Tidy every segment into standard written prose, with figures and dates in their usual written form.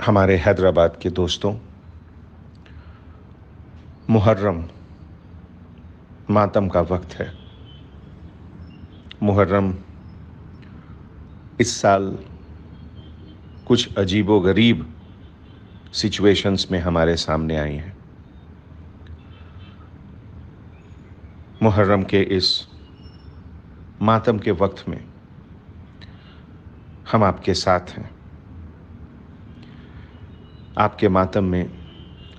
हमारे हैदराबाद के दोस्तों, मुहर्रम मातम का वक्त है। मुहर्रम इस साल कुछ अजीबो-गरीब सिचुएशंस में हमारे सामने आई हैं। मुहर्रम के इस मातम के वक्त में हम आपके साथ हैं। आपके मातम में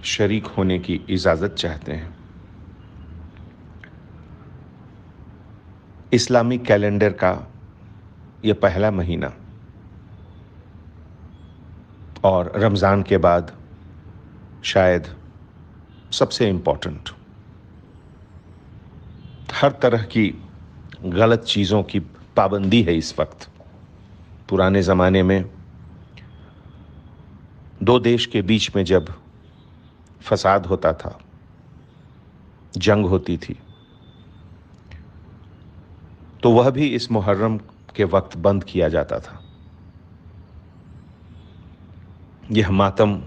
शरीक होने की इजाज़त चाहते हैं। इस्लामिक कैलेंडर का यह पहला महीना और रमज़ान के बाद शायद सबसे इम्पोर्टेंट, हर तरह की गलत चीज़ों की पाबंदी है इस वक्त। पुराने ज़माने में दो देश के बीच में जब फसाद होता था, जंग होती थी, तो वह भी इस मुहर्रम के वक्त बंद किया जाता था। यह मातम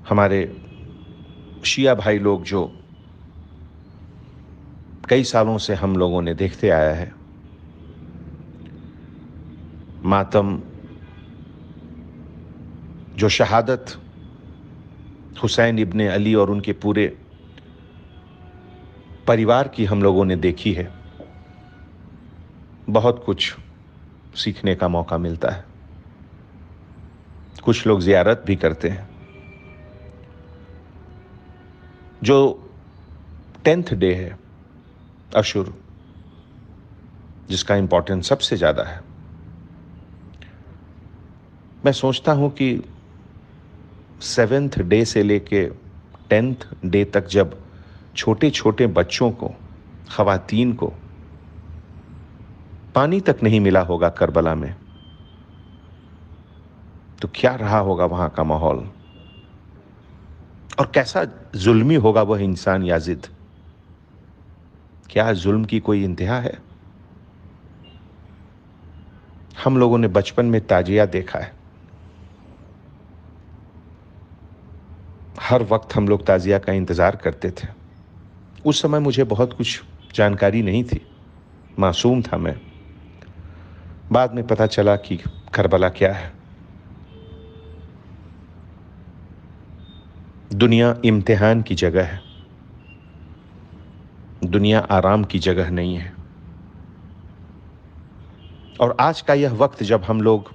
हमारे शिया भाई लोग जो कई सालों से हम लोगों ने देखते आया है, मातम जो शहादत हुसैन इब्ने अली और उनके पूरे परिवार की हम लोगों ने देखी है, बहुत कुछ सीखने का मौका मिलता है। कुछ लोग ज़ियारत भी करते हैं। जो 10th डे है अशुर, जिसका इंपॉर्टेंस सबसे ज़्यादा है, मैं सोचता हूं कि 7th डे से लेके 10th डे तक जब छोटे छोटे बच्चों को, ख़वातीन को पानी तक नहीं मिला होगा करबला में, तो क्या रहा होगा वहां का माहौल, और कैसा जुल्मी होगा वह इंसान याजिद। क्या जुल्म की कोई इंतहा है? हम लोगों ने बचपन में ताजिया देखा है। हर वक्त हम लोग ताजिया का इंतज़ार करते थे। उस समय मुझे बहुत कुछ जानकारी नहीं थी, मासूम था मैं। बाद में पता चला कि करबला क्या है। दुनिया इम्तिहान की जगह है, दुनिया आराम की जगह नहीं है। और आज का यह वक्त जब हम लोग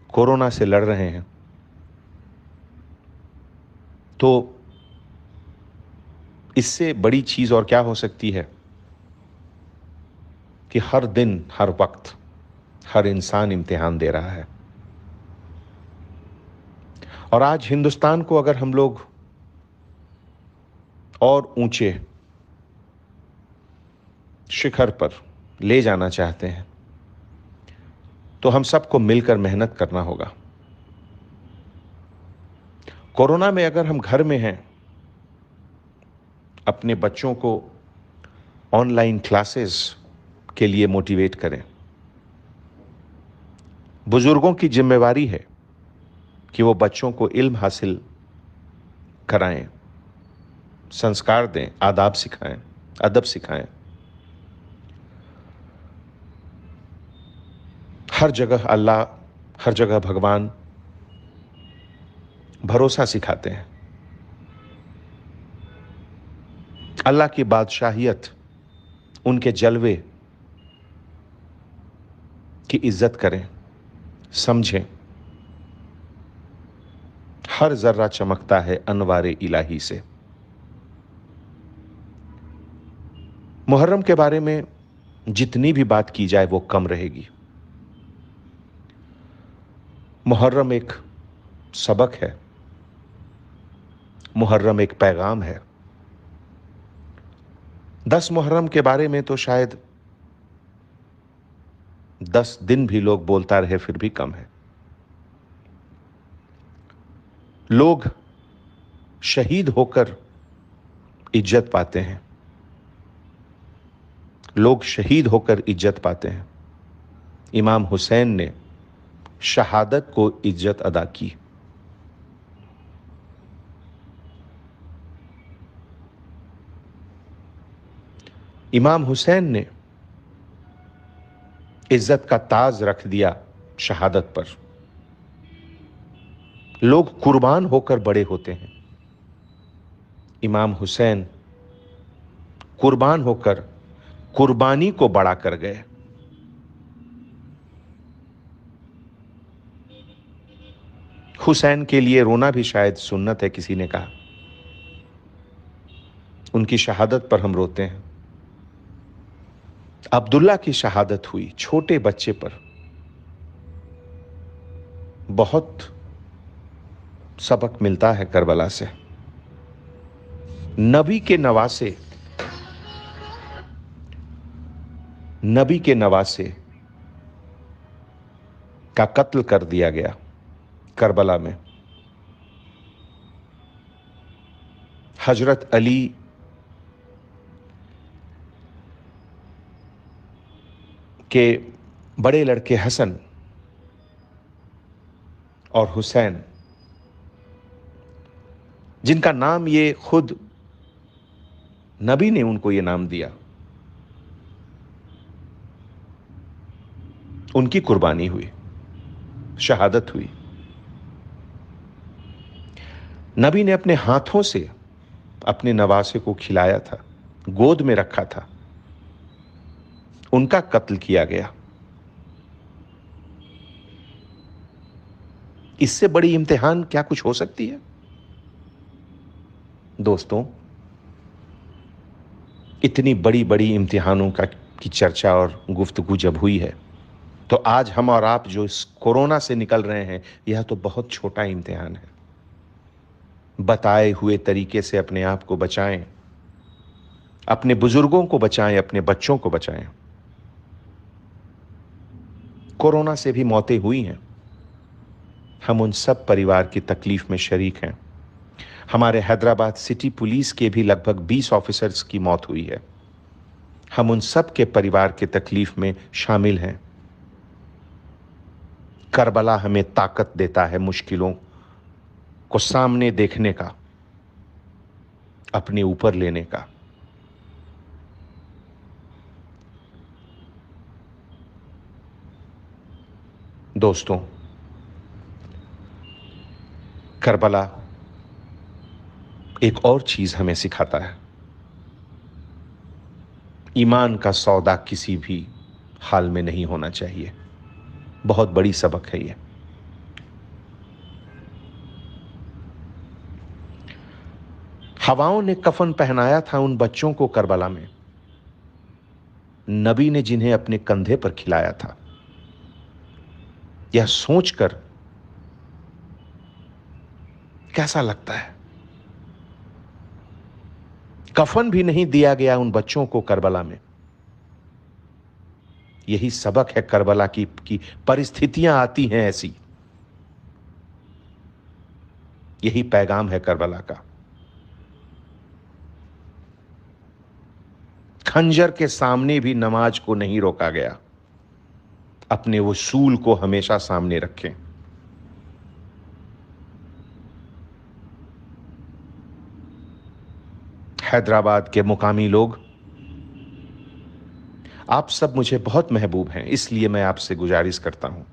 कोरोना से लड़ रहे हैं, तो इससे बड़ी चीज़ और क्या हो सकती है कि हर दिन, हर वक्त, हर इंसान इम्तिहान दे रहा है। और आज हिंदुस्तान को अगर हम लोग और ऊंचे शिखर पर ले जाना चाहते हैं, तो हम सबको मिलकर मेहनत करना होगा। कोरोना में अगर हम घर में हैं, अपने बच्चों को ऑनलाइन क्लासेस के लिए मोटिवेट करें। बुजुर्गों की जिम्मेवारी है कि वो बच्चों को इल्म हासिल कराएं, संस्कार दें, आदाब सिखाएं, अदब सिखाएं। हर जगह अल्लाह, हर जगह भगवान भरोसा सिखाते हैं। अल्लाह की बादशाहियत, उनके जलवे की इज्जत करें, समझें। हर जर्रा चमकता है अनवारे इलाही से। मुहर्रम के बारे में जितनी भी बात की जाए वो कम रहेगी। मुहर्रम एक सबक है, मुहर्रम एक पैगाम है। 10 मुहर्रम के बारे में तो शायद 10 दिन भी लोग बोलता रहे फिर भी कम है। लोग शहीद होकर इज्जत पाते हैं, लोग शहीद होकर इज्जत पाते हैं। इमाम हुसैन ने शहादत को इज्जत अदा की। इमाम हुसैन ने इज्जत का ताज रख दिया शहादत पर। लोग कुर्बान होकर बड़े होते हैं, इमाम हुसैन कुर्बान होकर कुर्बानी को बड़ा कर गए। हुसैन के लिए रोना भी शायद सुन्नत है, किसी ने कहा। उनकी शहादत पर हम रोते हैं। अब्दुल्ला की शहादत हुई छोटे बच्चे पर। बहुत सबक मिलता है करबला से। नबी के नवासे का कत्ल कर दिया गया करबला में। हजरत अली के बड़े लड़के हसन और हुसैन, जिनका नाम ये खुद नबी ने उनको ये नाम दिया, उनकी कुर्बानी हुई, शहादत हुई। नबी ने अपने हाथों से अपने नवासे को खिलाया था, गोद में रखा था, उनका कत्ल किया गया। इससे बड़ी इम्तिहान क्या कुछ हो सकती है? दोस्तों, इतनी बड़ी बड़ी इम्तिहानों की चर्चा और गुफ्तगू जब हुई है, तो आज हम और आप जो इस कोरोना से निकल रहे हैं, यह तो बहुत छोटा इम्तिहान है। बताए हुए तरीके से अपने आप को बचाएं, अपने बुजुर्गों को बचाएं, अपने बच्चों को बचाएं। कोरोना से भी मौतें हुई हैं, हम उन सब परिवार की तकलीफ में शरीक हैं। हमारे हैदराबाद सिटी पुलिस के भी लगभग 20 ऑफिसर्स की मौत हुई है। हम उन सब के परिवार की तकलीफ में शामिल हैं। करबला हमें ताकत देता है मुश्किलों को सामने देखने का, अपने ऊपर लेने का। दोस्तों, करबला एक और चीज हमें सिखाता है। ईमान का सौदा किसी भी हाल में नहीं होना चाहिए। बहुत बड़ी सबक है ये। हवाओं ने कफन पहनाया था उन बच्चों को करबला में, नबी ने जिन्हें अपने कंधे पर खिलाया था। यह सोचकर कैसा लगता है? कफन भी नहीं दिया गया उन बच्चों को करबला में। यही सबक है करबला की परिस्थितियां आती हैं ऐसी। यही पैगाम है करबला का। खंजर के सामने भी नमाज को नहीं रोका गया। अपने उसूल को हमेशा सामने रखें। हैदराबाद के मुकामी लोग, आप सब मुझे बहुत महबूब हैं, इसलिए मैं आपसे गुजारिश करता हूं,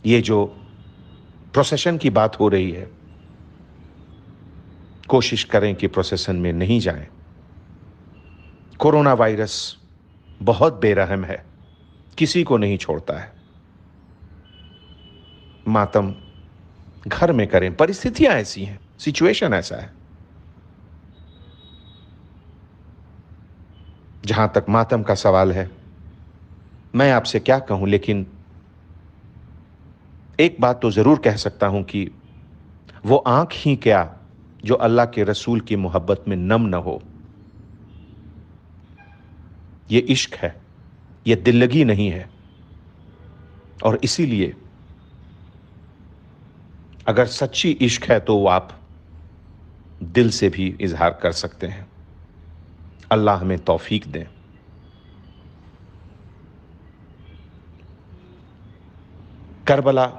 ये जो प्रोसेशन की बात हो रही है, कोशिश करें कि प्रोसेशन में नहीं जाएं। कोरोना वायरस बहुत बेरहम है, किसी को नहीं छोड़ता है। मातम घर में करें, परिस्थितियां ऐसी हैं, सिचुएशन ऐसा है। जहां तक मातम का सवाल है, मैं आपसे क्या कहूं, लेकिन एक बात तो जरूर कह सकता हूं कि वो आंख ही क्या जो अल्लाह के रसूल की मोहब्बत में नम न हो। ये इश्क है, ये दिल्लगी नहीं है। और इसीलिए अगर सच्ची इश्क है तो वो आप दिल से भी इजहार कर सकते हैं। अल्लाह हमें तौफीक दें। करबला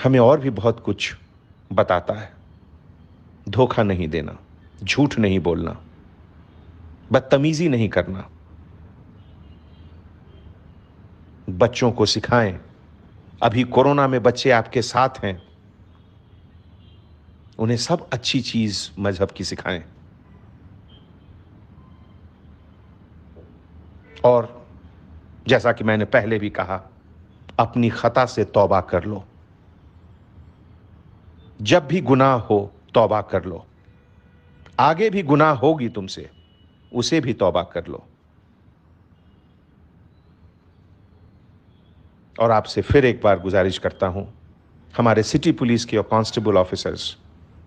हमें और भी बहुत कुछ बताता है। धोखा नहीं देना, झूठ नहीं बोलना, बदतमीजी नहीं करना। बच्चों को सिखाएं। अभी कोरोना में बच्चे आपके साथ हैं, उन्हें सब अच्छी चीज मजहब की सिखाएं। और जैसा कि मैंने पहले भी कहा, अपनी खता से तौबा कर लो। जब भी गुनाह हो तौबा कर लो। आगे भी गुनाह होगी तुमसे, उसे भी तौबा कर लो। और आपसे फिर एक बार गुजारिश करता हूं, हमारे सिटी पुलिस के और कांस्टेबल ऑफिसर्स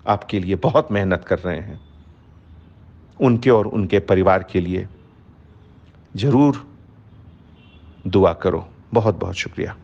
आपके लिए बहुत मेहनत कर रहे हैं। उनके और उनके परिवार के लिए जरूर दुआ करो। बहुत बहुत शुक्रिया।